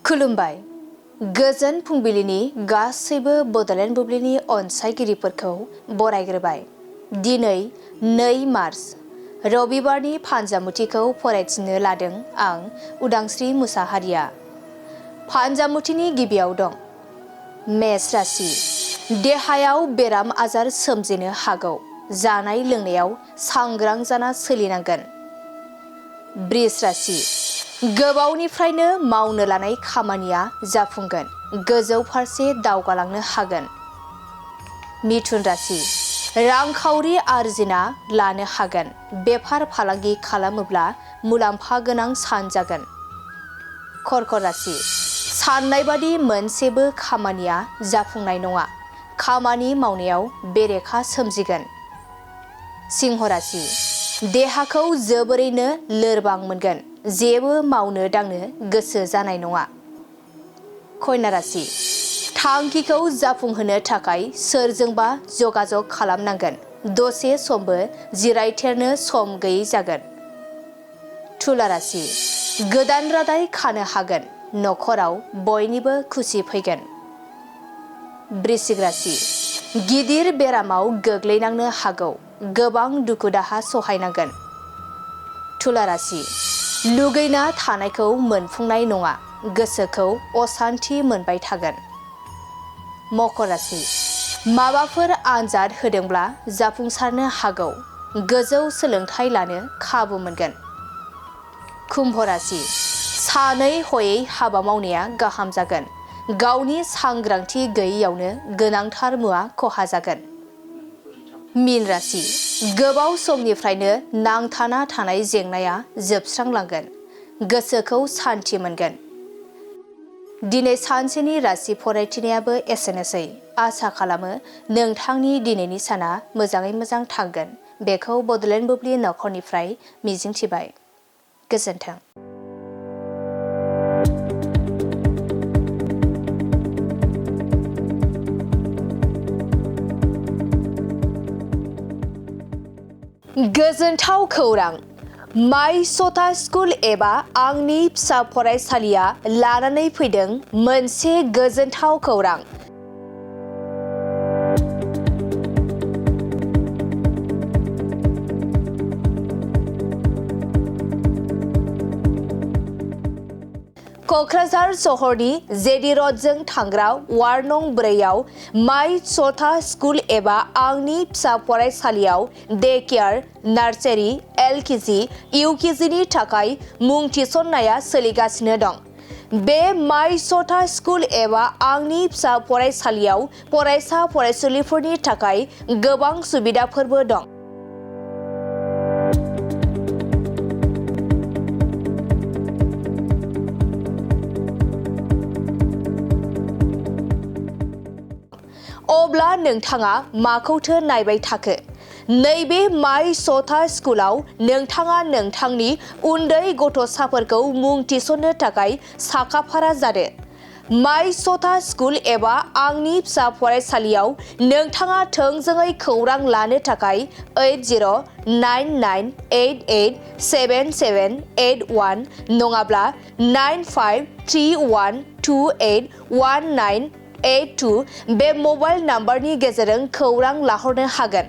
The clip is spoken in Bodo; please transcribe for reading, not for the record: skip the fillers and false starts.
खुलुमबाय। गोजोन फुंबिलिनि गासैबो बड'लेण्ड बुब्लिनि अनसायगिरिफोरखौ बरायग्रोबाय। दिनै 2 मार्च रबिबारनि फानजामुथिखौ फरायथिनो लादों आं उदांस्रि मुसाहारिया। फानजामुथिनि गिबियाव दं मेष राशि। देहायाव बेराम आजार सोमजिनो हागौ। जानाय लोंनायाव सांग्रां जाना सोलिनांगोन। बृष राशि। गोबावनिफ्रायनो मावनो लानाय खामानिया जाफुंगोन। गोजौ फारसे दावगालांनो हागोन। मिथुन राशि। रांखावरि आरजिना लानो हागोन। बेफार फालांगि खालामोब्ला मुलाम्फा गोनां सान जागोन। कर्कट राशि। साननाय बादि मोनसेबो खामानिया जाफुंनाय नङा। खामानि मावनायाव बेरेखा सोमजिगोन। सिंह राशि। देहाखौ जोबोरैनो लोरबां मोनगोन। जेबो मावनो दांनो गोसो जानाय नङा। कन्या राशि। थांखिखौ जाफुंहोनो थाखाय सोरजोंबा जगाजग खालामनांगोन। दसे समबो जिरायथेरनो सम गैयै जागोन। तुला राशि। गोदान रादाय खानो हागोन। न'खराव बयनिबो खुसि फैगोन। वृश्चिक राशि। गिदिर बेरामाव गोग्लैनांनो हागौ। गोबां दुखु दाहा सहायनांगोन। तुला राशि। लुगैना थानायखौ मोनफुंनाय नङा। गोसोखौ असान्थि मोनबाय थागोन। मकर राशि। माबाफोर आनजाद होदोंब्ला जाफुंसारनो हागौ। गोजौ सोलोंथाइ लानो खाबु मोनगोन। कुम्भ राशि। सानै हयै हाबा मावनाया गाहाम जागोन। गावनि सांग्रांथि गैयैयावनो गोनांथार मुवा खहा जागोन। मीन राशि। गोबाव समनिफ्रायनो नांथाना थानाय जेंनाया जोबस्रांलांगोन। गोसोखौ सान्थि मोनगोन। दिनै सानसेनि राशि फरायथिनायाबो एसेनोसै। आसा खालामो नोंथांनि दिनैनि साना मोजाङै मोजां थांगोन। बेखौ बड'लेण्ड बुब्लि नखरनिफ्राय मिजिंथिबाय। गोजोन्थों। गोजोनथाव खौरां। माय सथा स्कुल एबा आंनि फिसा फरायसालिया लानानै फैदों मोनसे गोजोनथाव खौरां। क'क्राझार सहरनि जेडि र'डजों थांग्रा वार्ड नं 4आव माय सथा स्कुल एबा आंनि फिसा फरायसालियाव डे केयार, नार्सारि, LKG, UKGनि थाखाय मुं थिसननाया सोलिगासिनो दं। बे माय सथा स्कुल एबा आंनि फिसा फरायसालियाव फरायसा फरायसुलिफोरनि थाखाय गोबां सुबिदाफोरबो दं। अब्ला नोंथाङा माखौथो नायबाय थाखो? नैबे माय सथा स्कुलाव नोंथाङा नोंथांनि उन्दै गथ'साफोरखौ मुं थिसननो थाखाय साखाफारा जादो। माय सथा स्कुल एबा आंनि फिसा फरायसालियाव नोंथाङा थोंजोङै खौरां लानो थाखाय 8099887781 नङाब्ला 9531281982 बे मबाइल नाम्बारनि गेजेरजों खौरां लाहरनो हागोन।